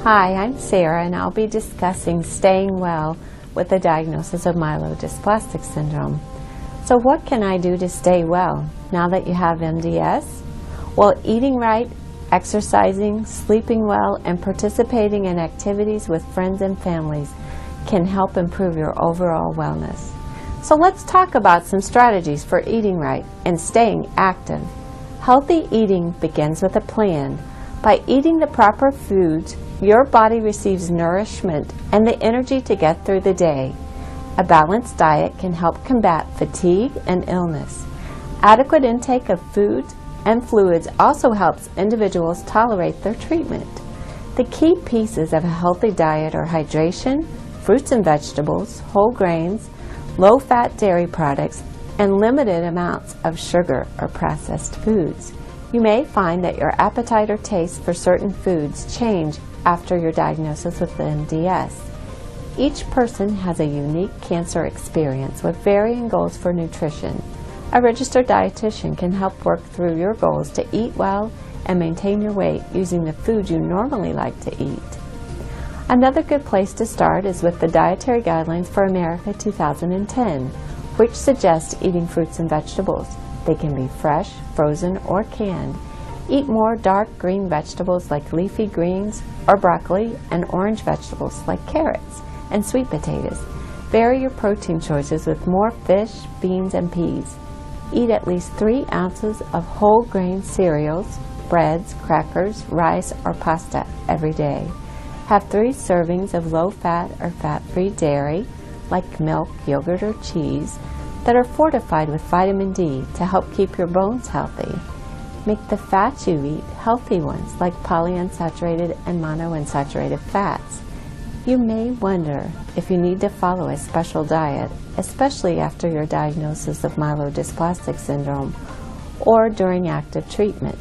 Hi, I'm Sara, and I'll be discussing staying well with the diagnosis of myelodysplastic syndrome. So what can I do to stay well now that you have MDS? Well, eating right, exercising, sleeping well, and participating in activities with friends and families can help improve your overall wellness. So let's talk about some strategies for eating right and staying active. Healthy eating begins with a plan. By eating the proper foods, your body receives nourishment and the energy to get through the day. A balanced diet can help combat fatigue and illness. Adequate intake of food and fluids also helps individuals tolerate their treatment. The key pieces of a healthy diet are hydration, fruits and vegetables, whole grains, low-fat dairy products, and limited amounts of sugar or processed foods. You may find that your appetite or taste for certain foods change after your diagnosis with MDS. Each person has a unique cancer experience with varying goals for nutrition. A registered dietitian can help work through your goals to eat well and maintain your weight using the food you normally like to eat. Another good place to start is with the Dietary Guidelines for America 2010, which suggests eating fruits and vegetables. They can be fresh, frozen, or canned. Eat more dark green vegetables like leafy greens or broccoli, and orange vegetables like carrots and sweet potatoes. Vary your protein choices with more fish, beans, and peas. Eat at least 3 ounces of whole grain cereals, breads, crackers, rice, or pasta every day. Have 3 servings of low-fat or fat-free dairy, like milk, yogurt, or cheese, that are fortified with vitamin D to help keep your bones healthy. Make the fats you eat healthy ones, like polyunsaturated and monounsaturated fats. You may wonder if you need to follow a special diet, especially after your diagnosis of myelodysplastic syndrome or during active treatment.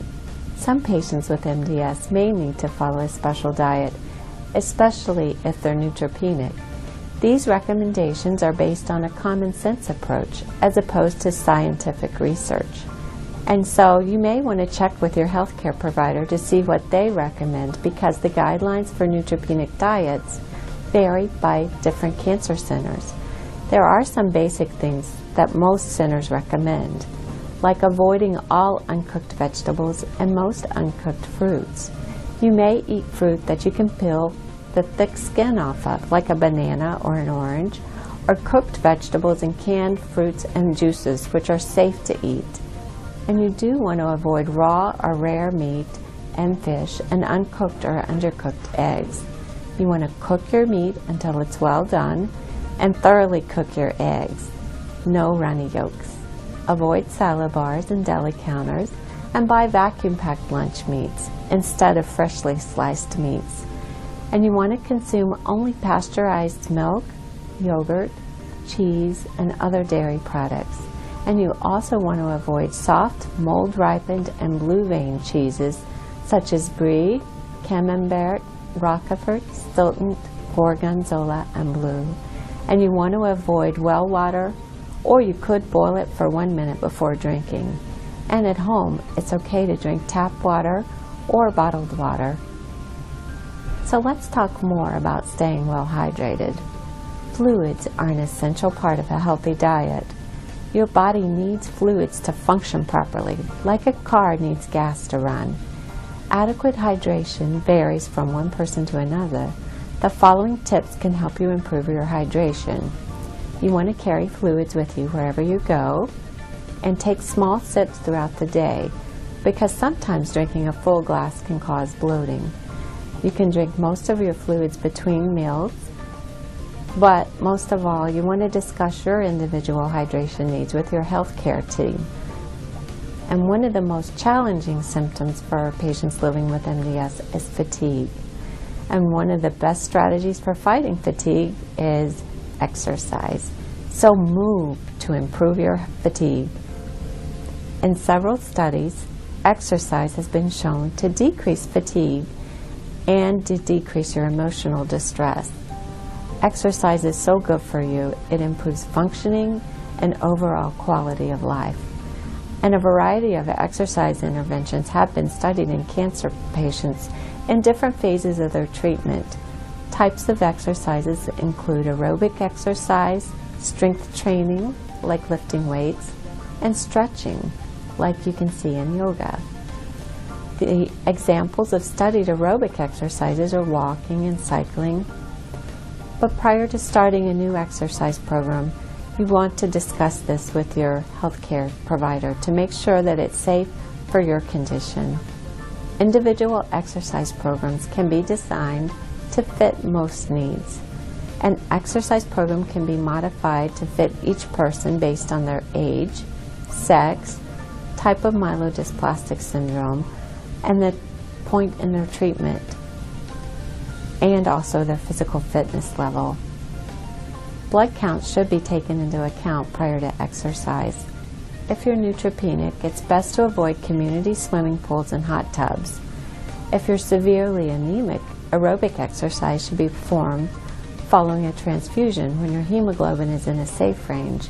Some patients with MDS may need to follow a special diet, especially if they're neutropenic. These recommendations are based on a common sense approach as opposed to scientific research. And so you may want to check with your healthcare provider to see what they recommend, because the guidelines for neutropenic diets vary by different cancer centers. There are some basic things that most centers recommend, like avoiding all uncooked vegetables and most uncooked fruits. You may eat fruit that you can peel the thick skin off of, like a banana or an orange, or cooked vegetables and canned fruits and juices, which are safe to eat. And you do want to avoid raw or rare meat and fish and uncooked or undercooked eggs. You want to cook your meat until it's well done and thoroughly cook your eggs. No runny yolks. Avoid salad bars and deli counters, and buy vacuum-packed lunch meats instead of freshly sliced meats. And you want to consume only pasteurized milk, yogurt, cheese, and other dairy products. And you also want to avoid soft, mold-ripened, and blue-vein cheeses such as Brie, Camembert, Roquefort, Stilton, Gorgonzola, and Blue. And you want to avoid well water, or you could boil it for 1 minute before drinking. And at home, it's okay to drink tap water or bottled water. So let's talk more about staying well hydrated. Fluids are an essential part of a healthy diet. Your body needs fluids to function properly, like a car needs gas to run. Adequate hydration varies from one person to another. The following tips can help you improve your hydration. You want to carry fluids with you wherever you go, and take small sips throughout the day, because sometimes drinking a full glass can cause bloating. You can drink most of your fluids between meals, but most of all, you want to discuss your individual hydration needs with your healthcare team. And one of the most challenging symptoms for patients living with MDS is fatigue. And one of the best strategies for fighting fatigue is exercise. So move to improve your fatigue. In several studies, exercise has been shown to decrease fatigue and to decrease your emotional distress. Exercise is so good for you, it improves functioning and overall quality of life. And a variety of exercise interventions have been studied in cancer patients in different phases of their treatment. Types of exercises include aerobic exercise, strength training, like lifting weights, and stretching, like you can see in yoga. The examples of studied aerobic exercises are walking and cycling. But prior to starting a new exercise program, you want to discuss this with your healthcare provider to make sure that it's safe for your condition. Individual exercise programs can be designed to fit most needs. An exercise program can be modified to fit each person based on their age, sex, type of myelodysplastic syndrome, and the point in their treatment, and also their physical fitness level. Blood counts should be taken into account prior to exercise. If you're neutropenic, it's best to avoid community swimming pools and hot tubs. If you're severely anemic, aerobic exercise should be performed following a transfusion when your hemoglobin is in a safe range,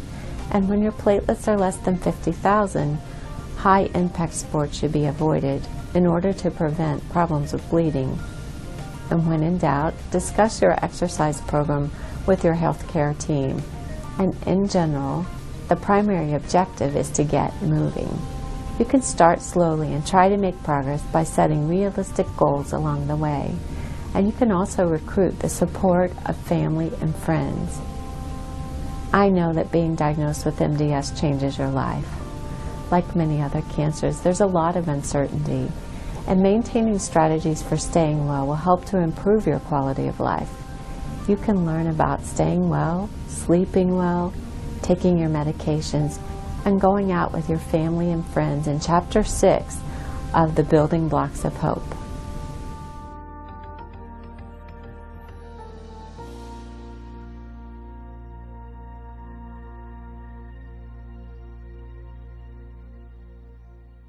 and when your platelets are less than 50,000, high-impact sports should be avoided in order to prevent problems with bleeding. And when in doubt, discuss your exercise program with your healthcare team. And in general, the primary objective is to get moving. You can start slowly and try to make progress by setting realistic goals along the way. And you can also recruit the support of family and friends. I know that being diagnosed with MDS changes your life. Like many other cancers, there's a lot of uncertainty, and maintaining strategies for staying well will help to improve your quality of life. You can learn about staying well, sleeping well, taking your medications, and going out with your family and friends in Chapter 6 of the Building Blocks of Hope.